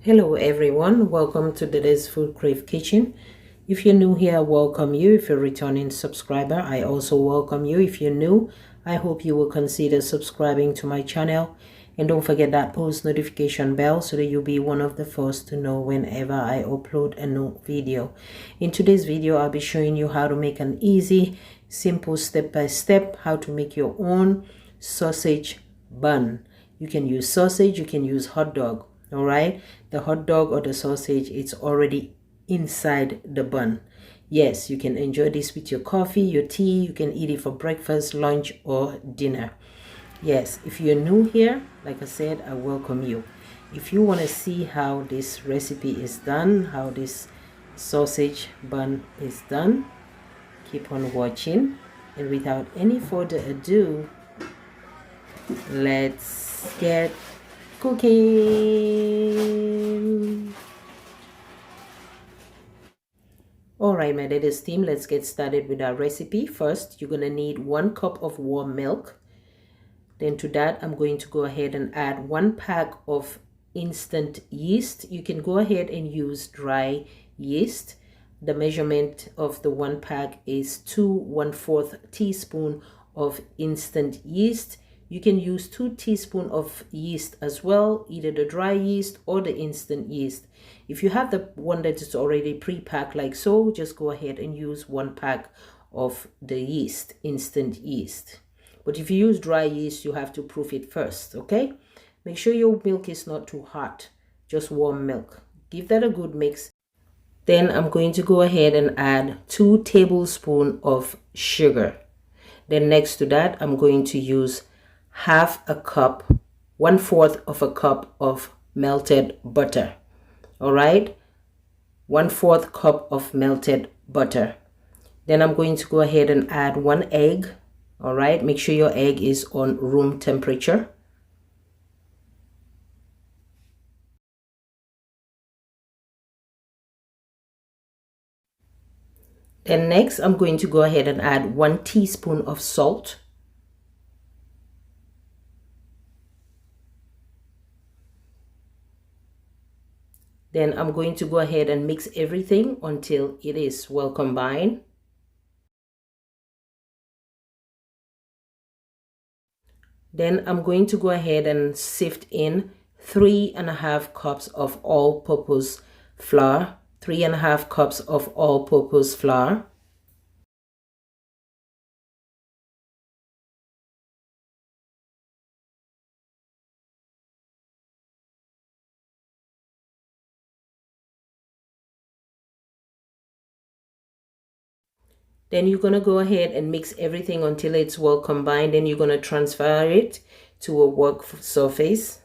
Hello everyone, welcome to Dada's FoodCrave kitchen. If you're new here, I welcome you. If you're a returning subscriber, I also welcome you. If you're new, I hope you will consider subscribing to my channel, and don't forget that post notification bell so that you'll be one of the first to know whenever I upload a new video. In today's video, I'll be showing you how to make an easy, simple step-by-step how to make your own sausage bun. You can use sausage, you can use hot dog. All right, the hot dog or the sausage, it's already inside the bun. Yes, you can enjoy this with your coffee, your tea. You can eat it for breakfast, lunch, or dinner. Yes, if you're new here, like I said, I welcome you. If you want to see how this recipe is done, how this sausage bun is done, keep on watching. And without any further ado, let's get cooking. All right, my Dada's team, let's get started with our recipe. First, you're gonna need 1 cup of warm milk. Then to that, I'm going to go ahead and add 1 pack of instant yeast. You can go ahead and use dry yeast. The measurement of the 1 pack is 2 1/4 teaspoon of instant yeast. You can use 2 teaspoons of yeast as well, either the dry yeast or the instant yeast. If you have the one that is already pre-packed like so, just go ahead and use 1 pack of the yeast, instant yeast. But if you use dry yeast, you have to proof it first, okay? Make sure your milk is not too hot, just warm milk. Give that a good mix. Then I'm going to go ahead and add 2 tablespoons of sugar. Then next to that, I'm going to use half a cup, 1/4 of a cup of melted butter. All right, 1/4 cup of melted butter. Then I'm going to go ahead and add 1 egg. All right, make sure your egg is on room temperature. Then next, I'm going to go ahead and add 1 teaspoon of salt. Then I'm going to go ahead and mix everything until it is well combined. Then I'm going to go ahead and sift in 3½ cups of all-purpose flour. 3½ cups of all-purpose flour. Then you're going to go ahead and mix everything until it's well combined. Then you're going to transfer it to a work surface.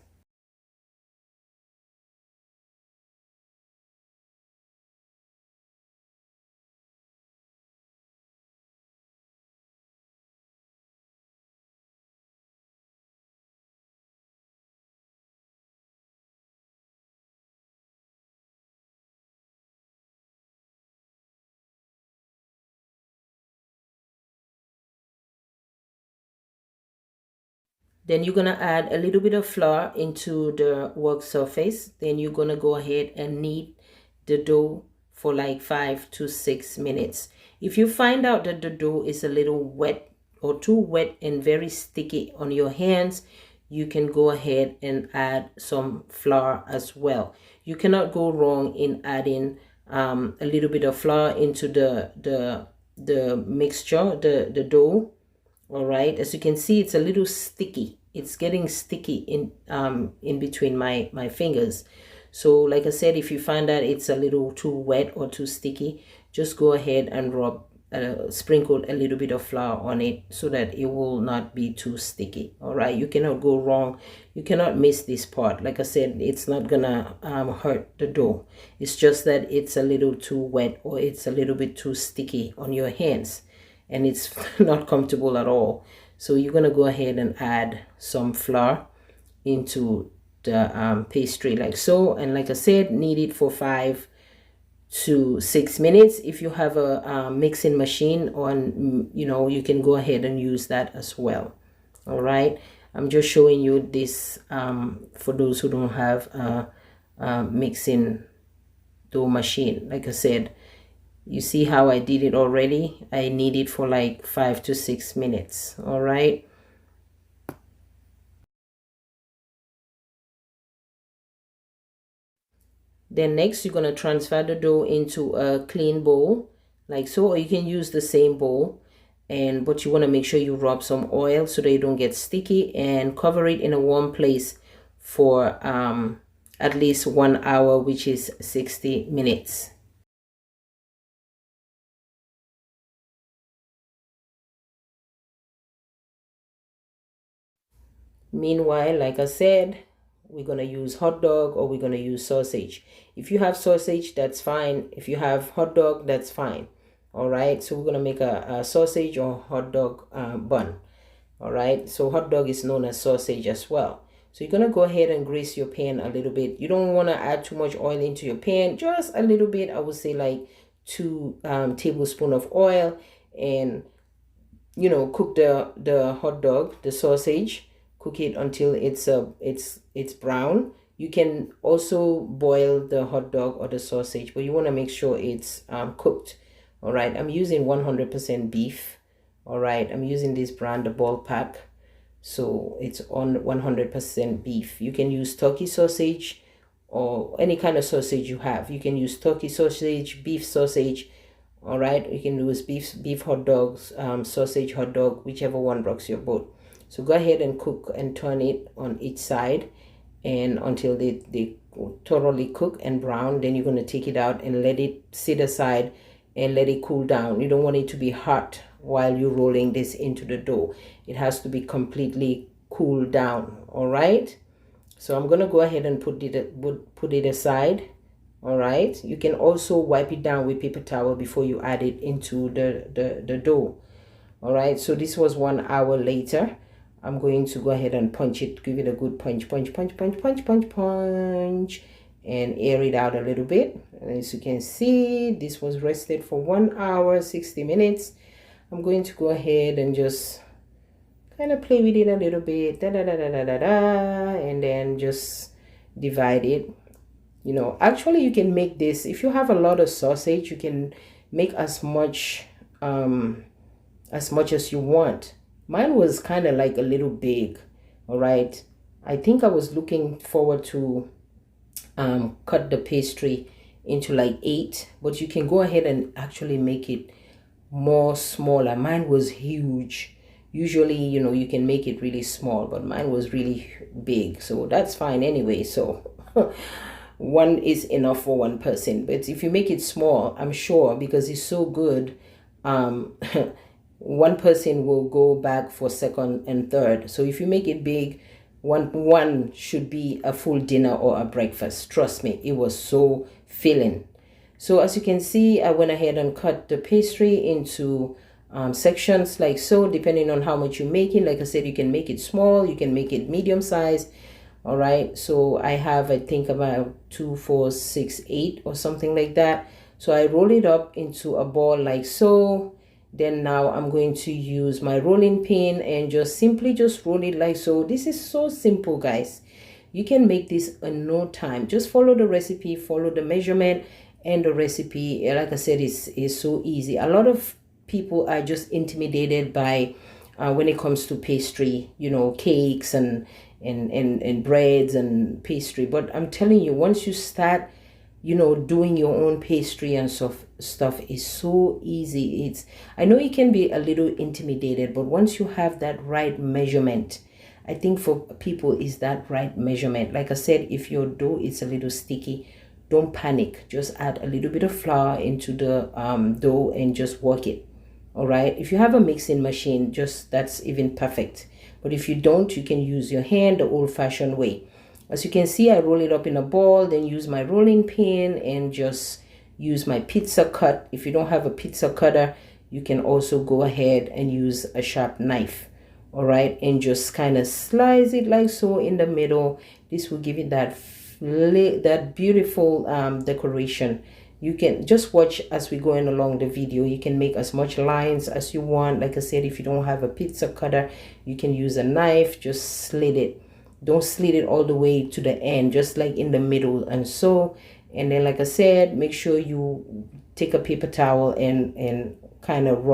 Then you're going to add a little bit of flour into the work surface. Then you're going to go ahead and knead the dough for like 5 to 6 minutes. If you find out that the dough is a little wet or too wet and very sticky on your hands, you can go ahead and add some flour as well. You cannot go wrong in adding a little bit of flour into the mixture, the dough. All right, as you can see, it's a little sticky. It's getting sticky in between my fingers. So like I said, if you find that it's a little too wet or too sticky, just go ahead and sprinkle a little bit of flour on it so that it will not be too sticky. All right, you cannot go wrong. You cannot miss this part. Like I said, it's not gonna hurt the dough. It's just that it's a little too wet or it's a little bit too sticky on your hands, and it's not comfortable at all. So you're going to go ahead and add some flour into the pastry like so, and like I said, knead it for 5 to 6 minutes. If you have a mixing machine on, you can go ahead and use that as well. All right, I'm just showing you this for those who don't have mixing dough machine. Like I said, you see how I did it already. I knead it for like 5 to 6 minutes. All right. Then next, you're going to transfer the dough into a clean bowl like so, or you can use the same bowl, but you want to make sure you rub some oil so they don't get sticky, and cover it in a warm place for at least 1 hour, which is 60 minutes. Meanwhile, like I said, we're going to use hot dog or we're going to use sausage. If you have sausage, that's fine. If you have hot dog, that's fine. All right, so we're going to make a sausage or hot dog bun. All right, so hot dog is known as sausage as well. So you're going to go ahead and grease your pan a little bit. You don't want to add too much oil into your pan, just a little bit. I would say like 2 tablespoons of oil, and cook the hot dog, the sausage. Cook it until it's brown. You can also boil the hot dog or the sausage, but you want to make sure it's cooked. All right, I'm using 100% beef. All right, I'm using this brand, the Ball Pack, so it's on 100% beef. You can use turkey sausage or any kind of sausage you have. You can use turkey sausage, beef sausage. All right, you can use beef hot dogs, sausage hot dog, whichever one rocks your boat. So go ahead and cook and turn it on each side, and until they thoroughly cook and brown. Then you're going to take it out and let it sit aside and let it cool down. You don't want it to be hot while you're rolling this into the dough. It has to be completely cooled down. All right, so I'm going to go ahead and put it aside. All right, you can also wipe it down with paper towel before you add it into the dough. All right, so this was 1 hour later. I'm going to go ahead and punch it, give it a good punch, and air it out a little bit. And as you can see, this was rested for 1 hour, 60 minutes. I'm going to go ahead and just kind of play with it a little bit, and then just divide it. Actually, you can make this, if you have a lot of sausage, you can make as much as you want. Mine was kind of like a little big. All right, I think I was looking forward to cut the pastry into like 8, but you can go ahead and actually make it more smaller. Mine was huge. Usually, you can make it really small, but mine was really big, so that's fine anyway. So one is enough for one person, but if you make it small, I'm sure, because it's so good, one person will go back for second and third. So if you make it big, one should be a full dinner or a breakfast. Trust me, it was so filling. So as you can see, I went ahead and cut the pastry into sections like so, depending on how much you're making. Like I said, you can make it small, you can make it medium size. All right, so I have, I think, about 2, 4, 6, 8 or something like that. So I roll it up into a ball like so. Then now I'm going to use my rolling pin and just simply roll it like so. This is so simple, guys. You can make this in no time. Just follow the recipe, follow the measurement, and the recipe, like I said, is so easy. A lot of people are just intimidated by when it comes to pastry, cakes and breads and pastry. But I'm telling you, once you start doing your own pastry and stuff is so easy. I know it can be a little intimidated, but once you have that right measurement, I think for people is that right measurement. Like I said, if your dough is a little sticky, don't panic. Just add a little bit of flour into the dough and just work it. All right, if you have a mixing machine, that's even perfect. But if you don't, you can use your hand the old-fashioned way. As you can see, I roll it up in a ball, then use my rolling pin and just use my pizza cut. If you don't have a pizza cutter, you can also go ahead and use a sharp knife. All right, and just kind of slice it like so in the middle. This will give it that beautiful decoration. You can just watch as we're going along the video. You can make as much lines as you want. Like I said, if you don't have a pizza cutter, you can use a knife, just slit it. don't slit it all the way to the end, just like in the middle. And so, and then like I said, make sure you take a paper towel and kind of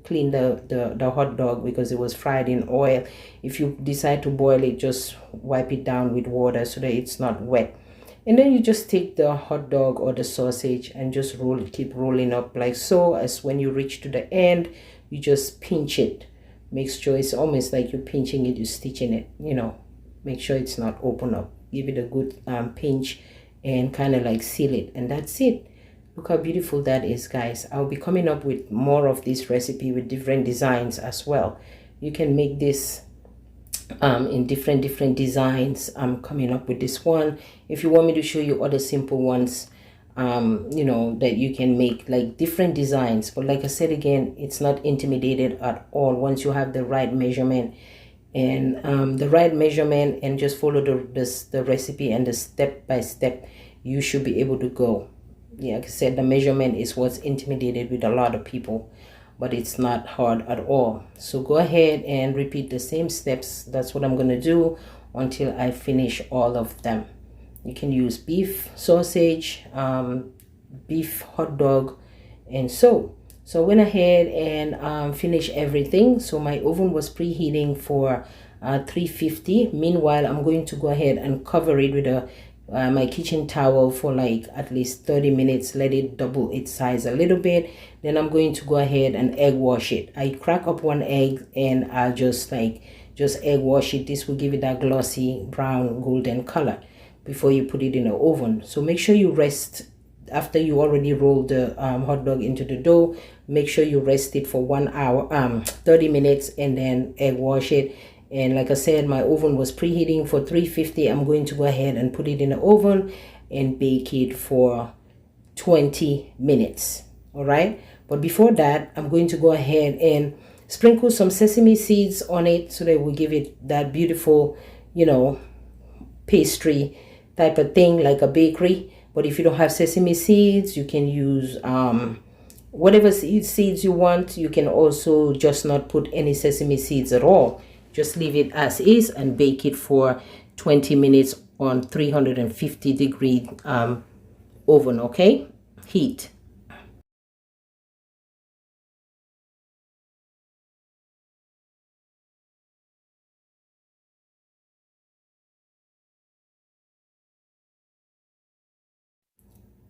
clean the hot dog, because it was fried in oil. If you decide to boil it, just wipe it down with water so that it's not wet. And then you just take the hot dog or the sausage and just keep rolling up like so. As when you reach to the end, you just pinch it. Make sure it's almost like you're pinching it, you're stitching it, you know. Make sure it's not open up. Give it a good pinch and kind of like seal it, and that's it. Look how beautiful that is, guys. I'll be coming up with more of this recipe with different designs as well. You can make this in different designs. I'm coming up with this one. If you want me to show you other simple ones, you know, that you can make like different designs. But like I said again, it's not intimidated at all once you have the right measurement and and just follow the recipe and the step by step, you should be able to go. Yeah, like I said, the measurement is what's intimidated with a lot of people, but it's not hard at all. So go ahead and repeat the same steps. That's what I'm going to do until I finish all of them. You can use beef sausage, beef hot dog, and so I went ahead and finished everything. So my oven was preheating for 350. Meanwhile, I'm going to go ahead and cover it with my kitchen towel for like at least 30 minutes. Let it double its size a little bit. Then I'm going to go ahead and egg wash it. I crack up one egg and I'll just egg wash it. This will give it that glossy brown golden color before you put it in the oven. So make sure you rest after you already rolled the hot dog into the dough. Make sure you rest it for 1 hour 30 minutes and then egg wash it. And like I said, my oven was preheating for 350. I'm going to go ahead and put it in the oven and bake it for 20 minutes. All right, but before that, I'm going to go ahead and sprinkle some sesame seeds on it so that we give it that beautiful, you know, pastry type of thing, like a bakery. But if you don't have sesame seeds, you can use whatever seeds you want. You can also just not put any sesame seeds at all. Just leave it as is and bake it for 20 minutes on 350-degree oven, okay? Heat.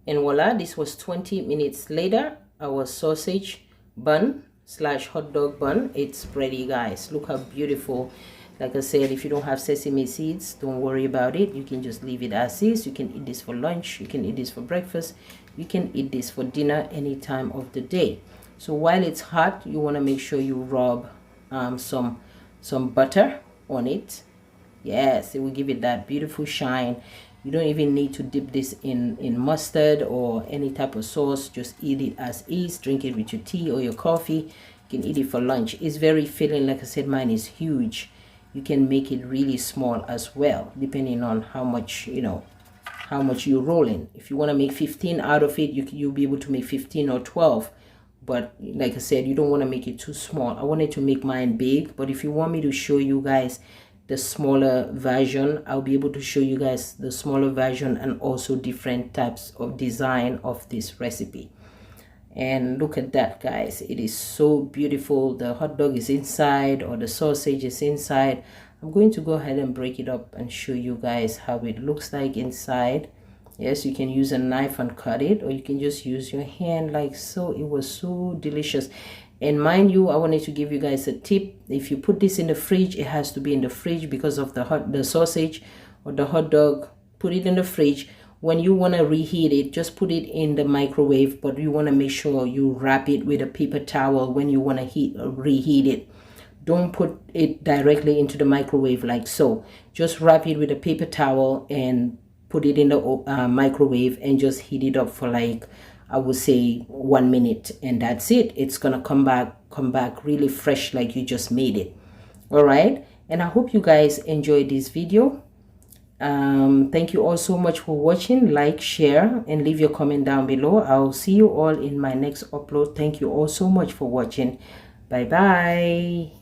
And voila, this was 20 minutes later. Our sausage bun slash hot dog bun, it's ready, guys. Look how beautiful. Like I said, if you don't have sesame seeds, don't worry about it. You can just leave it as is. You can eat this for lunch, you can eat this for breakfast, you can eat this for dinner any time of the day. So while it's hot, you want to make sure you rub some butter on it. Yes, it will give it that beautiful shine. You don't even need to dip this in mustard or any type of sauce. Just eat it as is. Drink it with your tea or your coffee. You can eat it for lunch. It's very filling. Like I said, mine is huge. You can make it really small as well, depending on how much, you know, how much you're rolling. If you want to make 15 out of it, you'll be able to make 15 or 12. But like I said, you don't want to make it too small. I wanted to make mine big, but if you want me to show you guys the smaller version, I'll be able to show you guys the smaller version and also different types of design of this recipe. And look at that, guys. It is so beautiful. The hot dog is inside, or the sausage is inside. I'm going to go ahead and break it up and show you guys how it looks like inside. Yes, you can use a knife and cut it, or you can just use your hand like so. It was so delicious. And mind you, I wanted to give you guys a tip. If you put this in the fridge, it has to be in the fridge because of the sausage or the hot dog. Put it in the fridge. When you want to reheat it, just put it in the microwave, but you want to make sure you wrap it with a paper towel when you want to reheat it. Don't put it directly into the microwave like so. Just wrap it with a paper towel and put it in the microwave and just heat it up for like, I would say 1 minute, and that's it. It's gonna come back really fresh like you just made it. All right, and I hope you guys enjoyed this video. Thank you all so much for watching. Like, share, and leave your comment down below. I'll see you all in my next upload. Thank you all so much for watching. Bye bye.